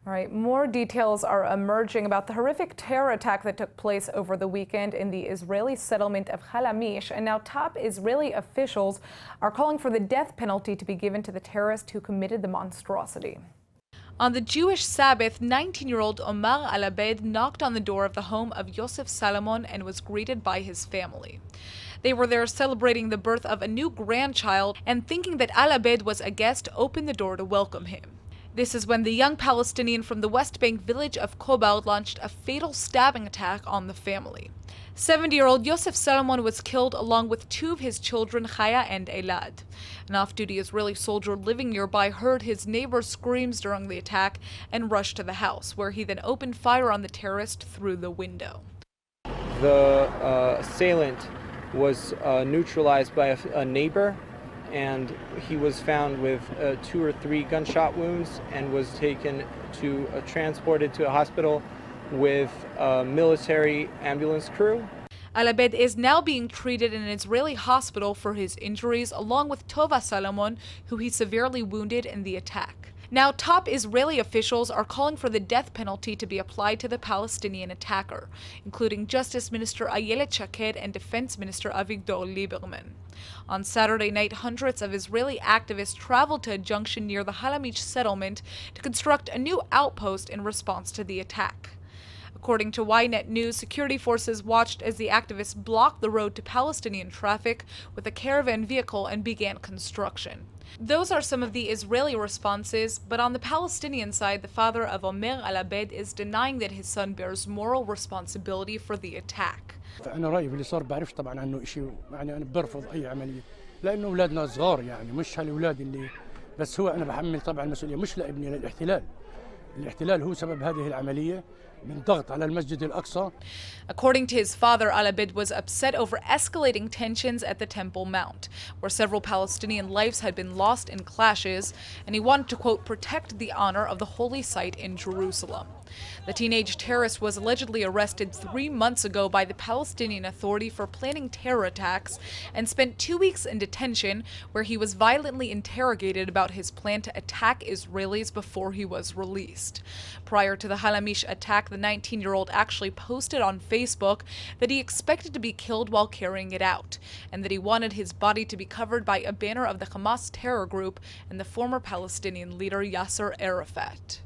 All right, more details are emerging about the horrific terror attack that took place over the weekend in the Israeli settlement of Halamish. And now top Israeli officials are calling for the death penalty to be given to the terrorist who committed the monstrosity. On the Jewish Sabbath, 19-year-old Omar Al-Abed knocked on the door of the home of Yosef Salomon and was greeted by his family. They were there celebrating the birth of a new grandchild and thinking that Al-Abed was a guest, opened the door to welcome him. This is when the young Palestinian from the West Bank village of Kobal launched a fatal stabbing attack on the family. 70-year-old Yosef Salomon was killed along with two of his children, Chaya and Elad. An off-duty Israeli soldier living nearby heard his neighbor's screams during the attack and rushed to the house, where he then opened fire on the terrorist through the window. The assailant was neutralized by a neighbor, and he was found with 2 or 3 gunshot wounds and was taken to transported to a hospital with a military ambulance crew. Al-Abed is now being treated in an Israeli hospital for his injuries, along with Tova Salomon, who he severely wounded in the attack. Now, top Israeli officials are calling for the death penalty to be applied to the Palestinian attacker, including Justice Minister Ayelet Shaked and Defense Minister Avigdor Lieberman. On Saturday night, hundreds of Israeli activists traveled to a junction near the Halamish settlement to construct a new outpost in response to the attack. According to Ynet News, security forces watched as the activists blocked the road to Palestinian traffic with a caravan vehicle and began construction. Those are some of the Israeli responses, but on the Palestinian side, the father of Omer Al-Abed is denying that his son bears moral responsibility for the attack. أنا رأيي باللي صار بعرفش طبعا عنه شيء، يعني أنا برفض أي عملية لأنه أولادنا صغار، يعني مش هالأولاد اللي بس هو أنا بحمل طبعا المسؤولية مش لابني، للاحتلال. الاحتلال هو سبب هذه العملية من ضغط على المسجد الأقصى. According to his father, Al-Abed was upset over escalating tensions at the Temple Mount, where several Palestinian lives had been lost in clashes, and he wanted to, quote, protect the honor of the holy site in Jerusalem. The teenage terrorist was allegedly arrested 3 months ago by the Palestinian Authority for planning terror attacks and spent 2 weeks in detention, where he was violently interrogated about his plan to attack Israelis before he was released. Prior to the Halamish attack, the 19-year-old actually posted on Facebook that he expected to be killed while carrying it out, and that he wanted his body to be covered by a banner of the Hamas terror group and the former Palestinian leader Yasser Arafat.